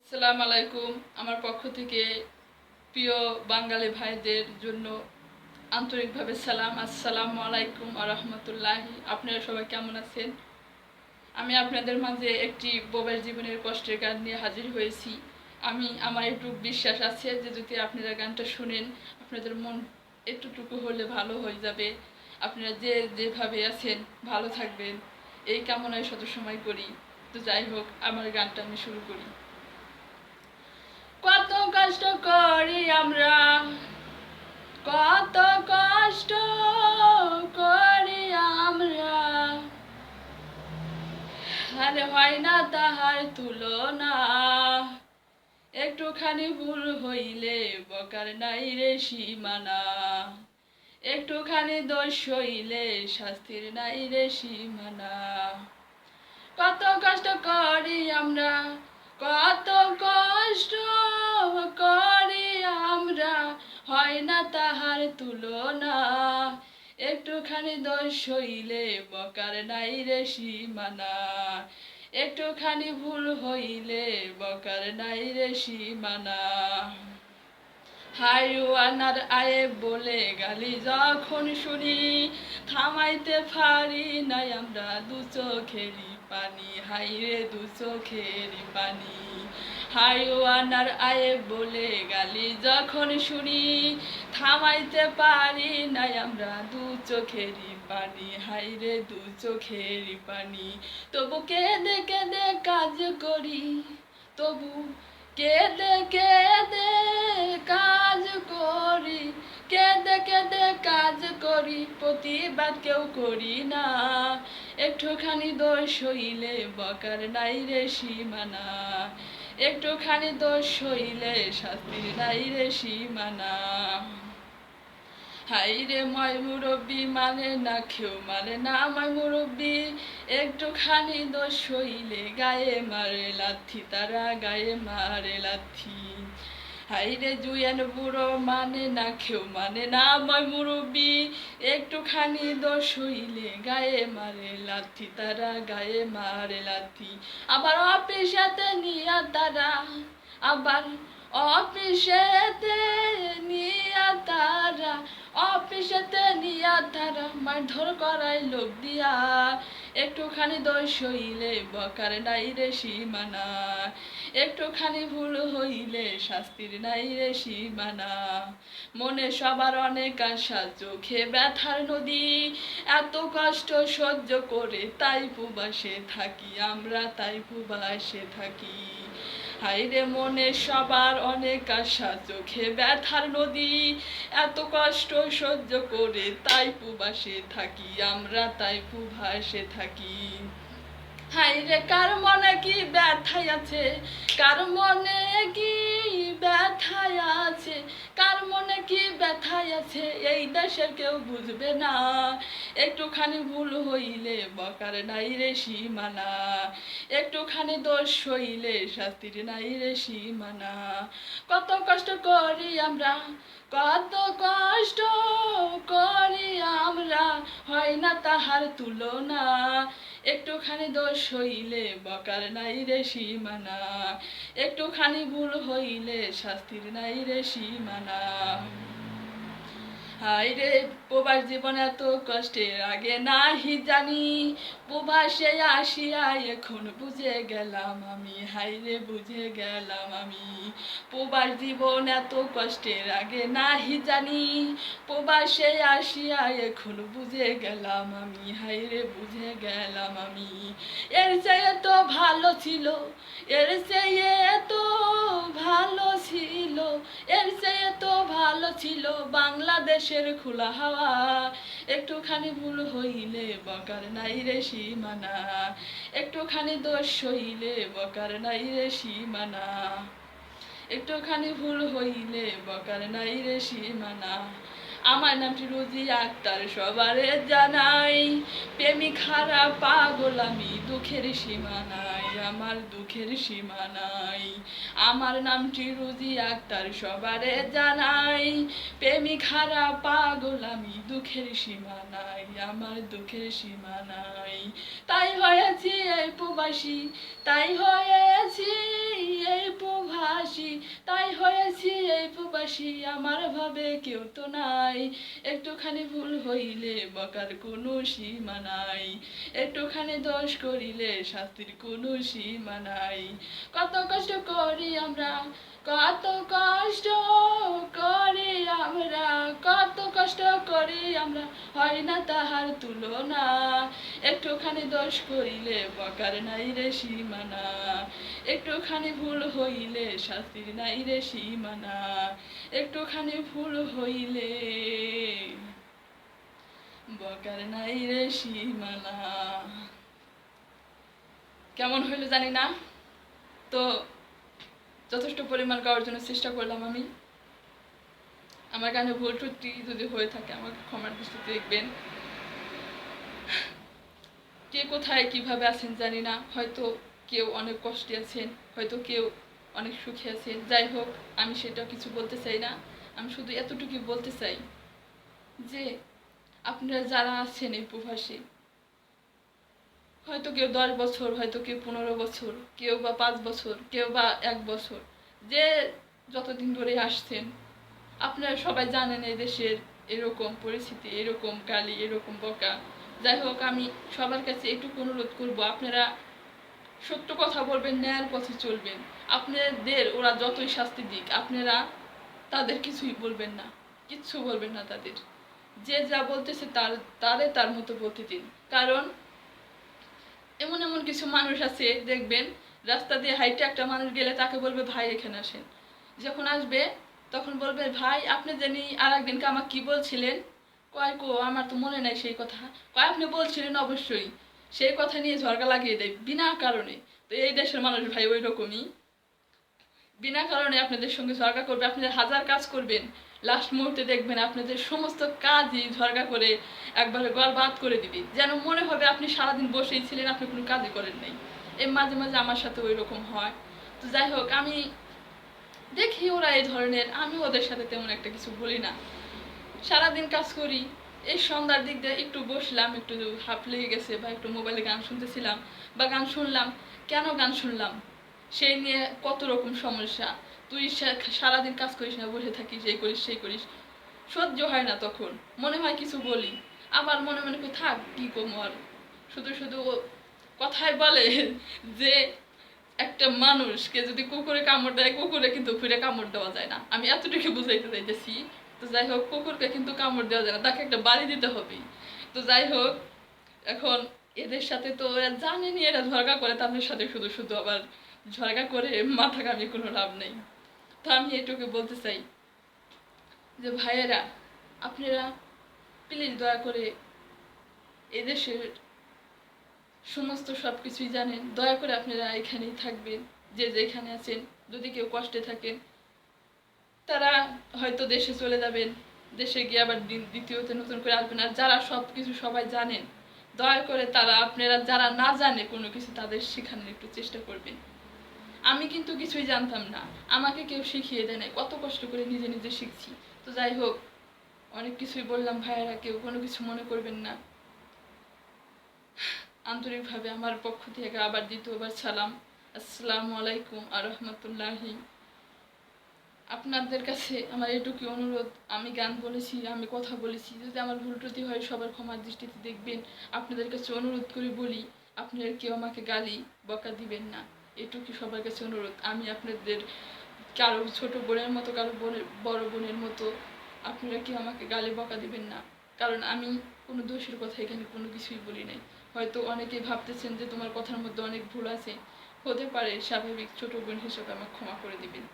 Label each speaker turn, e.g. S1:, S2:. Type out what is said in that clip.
S1: আসসালামু আলাইকুম। আমার পক্ষ থেকে প্রিয় বাঙালি ভাইদের জন্য আন্তরিকভাবে সালাম। আসসালামু আলাইকুম ওয়া রাহমাতুল্লাহি। আপনারা সবাই কেমন আছেন? আমি আপনাদের মাঝে একটি বোবার জীবনের কষ্টের গান নিয়ে হাজির হয়েছি। আমার একটু বিশ্বাস আছে যে যদি আপনারা গানটা শুনেন আপনাদের মন একটুটুকু হলে ভালো হয়ে যাবে। আপনারা যেভাবে আছেন ভালো থাকবেন এই কামনায় শত সময় করি। তো যাই হোক, আমার গানটা আমি শুরু করি। কত কষ্ট করি আমরা, কত কষ্ট করি আমরা, আর হয় না তাহার তুলনা। একটুখানি ভুল হইলে বকার নাই রে সীমানা, একটুখানি দোষ হইলে শাস্তির নাই রে সীমানা। কত কষ্ট করি আমরা, কত কষ্ট করি আমরা, হয় না তাহার তুলনা। একটুখানি দোষ হইলে বকার নাই রে সীমানা, একটুখানি ভুল হইলে বকার নাই রে সীমানা। হাইওয়ানার আয়ে বলে গালি যখন শুনি, থামাইতে পারি নাই আমরা দু চোখেরই পানি, হাইরে দু চোখেরই পানি। হাইওয়ানার আয়ে বলে গালি যখন শুনি, থামাইতে পারি নাই আমরা দু চোখেরই পানি, হাইরে দু চোখেরই পানি। তবু কেঁদে কেঁদে কাজ করি, তবু কেঁদে কেঁদে কাজ করি, কেঁদে কেঁদে কাজ করি, প্রতিবাদ কেউ করি না। একটুখানি দোষ হইলে বকার নাই রে সীমানা, একটুখানি দোষ হইলে শাস্তির নাই রে সীমানা। হাইরে ময় মুরব্বি মানে না কেউ মানে না ময় মুরব্বি, একটুখানি দোষ হইলে গায়ে মারে লাথি, তারা গায়ে মারে লাথি। হাইরে জুয়ান বুড়ো মানে না কেউ মানে না ময় মুরব্বি, একটুখানি দোষ হইলে গায়ে মারে লাথি, তারা গায়ে মারে লাথি। আবার অফিসেতে নিয়া তারা, আবার অফিসেতে নিয়া তারা, অফিসেতে নিয়া তারা মারধর করাই লোক দিয়া। একটুখানি দোষ হইলে বকার নাই রে সীমানা, একটুখানি ভুল হইলে শাস্তির নাই রে সীমানা। মনে সবার অনেক আশা, চোখে ব্যথার নদী, এত কষ্ট সহ্য করে তাই প্রবাসে থাকি আমরা, তাই প্রবাসে থাকি। হাইরে মনে সবার অনেক আশা, চোখে ব্যথার নদী, এত কষ্ট সহ্য করে তাই প্রবাসে থাকি আমরা, তাই প্রবাসে থাকি। হাইরে কার মনে কি ব্যথায় আছে, কার মনে কি ব্যথায় আছে, কার মনে কি ব্যথায় আছে, এই দেশের কেউ বুঝবে না। একটুখানি ভুল হইলে বকার নাই রে সীমানা, একটুখানি দোষ হইলে শাস্তির নাই রে সীমানা। কত কষ্ট করি আমরা, কত কষ্ট করি আমরা, হয় না তাহার তুলনা। একটুখানি দোষ হইলে বকার নাই রে সীমানা, একটুখানি ভুল হইলে শাস্তির নাই রে সীমানা। হাইরে প্রবাস জীবন এত কষ্টের আগে নাহি জানি, প্রবাসে আসিয়া এখন বুঝে গেলাম আমি, হাইরে বুঝে গেলাম আমি। প্রবাস জীবন এত কষ্টের আগে নাহি জানি, প্রবাসে আসিয়া এখন বুঝে গেলাম আমি, হাইরে বুঝে গেলাম আমি। এর চেয়ে তো ভালো ছিল, এর চেয়ে তো ভালো ছিল, এর চেয়ে তো ভালো ছিল বাংলাদেশের খোলা হাওয়া। একটুখানি ভুল হইলে বকার নাই রে সীমানা, একটুখানি দোষ হইলে বকার নাই রে সীমানা, একটুখানি ভুল হইলে বকার নাই রে সীমানা। আমার নামটি রোজি আক্তার সবারে জানাই, প্রেমিক হারা পাগল আমি, দুঃখের সীমা নাই আমার, দুঃখের সীমা নাই। আমার নামটি রোজি আক্তার সবারে জানাই, প্রেমিক হারা পাগল আমি, দুঃখের সীমা নাই আমার, দুঃখের সীমা নাই। তাই হয়েছি এই প্রবাসী, তাই হয়েছি এই প্রবাসী। ভালোবাসি আমার ভাবে কেউ তো নাই, একটুখানি ভুল হইলে বকার কোনো সীমা নাই, একটুখানি দোষ করিলে শাস্তির কোনো সীমা নাই। কত কষ্ট করি আমরা, কত কষ্ট করি আমরা, কত কষ্ট করি আমরা, হয় না তাহার তুলনা, একটুখানি দোষ করিলে বকার নাই রে সীমানা, একটুখানি ভুল হইলে শাস্তির নাই রে সীমানা, একটুখানি ভুল হইলে বকার নাই রে সীমানা। কেমন হইল জানি না, তো যথেষ্ট পরিমাণ গাওয়ার জন্য চেষ্টা করলাম আমি। আমার গানে ভুল ত্রুটি যদি হয়ে থাকে আমাকে ক্ষমার দৃষ্টিতে দেখবেন। কে কোথায় কিভাবে আছেন জানি না, হয়তো কেউ অনেক কষ্টে আছেন, হয়তো কেউ অনেক সুখে আছেন। যাই হোক, আমি সেটা কিছু বলতে চাই না। আমি শুধু এতটুকু বলতে চাই যে আপনারা যারা আছেন এই প্রবাসে, হয়তো কেউ 10 বছর, হয়তো কেউ 15 বছর, কেউ বা 5 বছর, কেউ বা 1 বছর, যে যতদিন ধরে আসছেন, আপনারা সবাই জানেন এই দেশের এরকম পরিস্থিতি, এরকম গালি, এরকম বকা। যাই হোক, আমি সবার কাছে একটু অনুরোধ করব, আপনারা সত্য কথা বলবেন, ন্যায়ের পথে চলবেন। আপনাদের ওরা যতই শাস্তি দিক, আপনারা তাদের কিছুই বলবেন না, কিচ্ছু বলবেন না তাদের। যে যা বলতেছে তার মতো বলতে দিন। কারণ এমন এমন কিছু মানুষ আছে, দেখবেন রাস্তা দিয়ে হাইটে একটা মানুষ গেলে তাকে বলবে ভাই এখানে আসেন, যখন আসবে তখন বলবে ভাই আপনি জানি আর একদিনকে আমাকে কি বলছিলেন, কয় কো আমার তো মনে নাই সেই কথা, কয় আপনি বলছিলেন অবশ্যই, সেই কথা নিয়ে ঝগড়া লাগিয়ে দেয় বিনা কারণে। তো এই দেশের মানুষ ভাই ওই রকমই, বিনা কারণে আপনাদের সঙ্গে ঝগড়া করবে। আপনাদের হাজার কাজ করবেন, লাস্ট মুহূর্তে দেখবেন আপনাদের সমস্ত কাজই ঝগড়া করে একবারে গড়বাদ করে দিবে, যেন মনে হবে আপনি সারাদিন বসেই ছিলেন, আপনি কোনো কাজই করেন নাই। এই মাঝে মাঝে আমার সাথে ওই রকম হয়। তো যাই হোক, আমি দেখি ওরা এই ধরনের, আমি ওদের সাথে তেমন একটা কিছু বলি না। সারাদিন কাজ করি, এই সন্ধ্যার দিক দিয়ে একটু বসলাম, একটু হাঁপ লেগে গেছে বা একটু মোবাইলে গান শুনতেছিলাম বা গান শুনলাম, কেন গান শুনলাম সেই নিয়ে কত রকম সমস্যা। তুই সারাদিন কাজ করিস না, বসে থাকিস, এই করিস সেই করিস, সহ্য হয় না। তখন মনে হয় কিছু বলি, আবার মনে মনে করি থাক কি কম, আর শুধু শুধু কথায় বলে যে একটা মানুষকে যদি কুকুরে কামড় দেয়, কুকুরে কিন্তু ফিরে কামড় দেওয়া যায় না। আমি এতটুকু বুঝাইতে চাইতেছি। তো যাই হোক, কুকুরকে কিন্তু কামড় দেওয়া যায় না, তাকে একটা বাড়ি দিতে হবে। তো যাই হোক, এখন এদের সাথে তো জানেনি এরা ঝগড়া করে, তাদের সাথে শুধু শুধু আবার ঝগড়া করে মাথা কামিয়ে কোনো লাভ নেই। তো আমি এটুকু বলতে চাই যে ভাইয়েরা, আপনারা প্লিজ দয়া করে এদেশের সমস্ত সব কিছুই জানেন, দয়া করে আপনারা এখানেই থাকবেন। যে যেখানে আছেন, যদি কেউ কষ্টে থাকেন তারা হয়তো দেশে চলে যাবেন, দেশে গিয়ে আবার দ্বিতীয়তে নতুন করে আসবেন। আর যারা সব কিছু সবাই জানেন, দয়া করে তারা আপনারা যারা না জানে কোনো কিছু, তাদের শেখানোর একটু চেষ্টা করবেন। আমি কিন্তু কিছুই জানতাম না, আমাকে কেউ শিখিয়ে দেয় না, কত কষ্ট করে নিজে নিজে শিখছি। তো যাই হোক, অনেক কিছুই বললাম ভাইয়েরা, কেউ কোনো কিছু মনে করবেন না। আন্তরিকভাবে আমার পক্ষ থেকে আবার দ্বিতীয়বার সালাম, আসসালামু আলাইকুম আর রহমতুল্লাহি। আপনাদের কাছে আমার এটুকু অনুরোধ, আমি গান বলেছি, আমি কথা বলেছি, যদি আমার ভুল ত্রুটি হয় সবার ক্ষমার দৃষ্টিতে দেখবেন। আপনাদের কাছে অনুরোধ করে বলি, আপনারা কেউ আমাকে গালি বকা দিবেন না, এটুকু সবার কাছে অনুরোধ। আমি আপনাদের কারো ছোট বোনের মতো, কারো বড় বোনের মতো, আপনারা কেউ আমাকে গালি বকা দিবেন না। কারণ আমি কোনো দোষের কথা এখানে কোনো কিছুই বলি নাই। হয়তো অনেকেই ভাবতেছেন যে তোমার কথার মধ্যে অনেক ভুল আছে, হতে পারে, স্বাভাবিক, ছোট বোন হিসেবে আমাকে ক্ষমা করে দিবেন।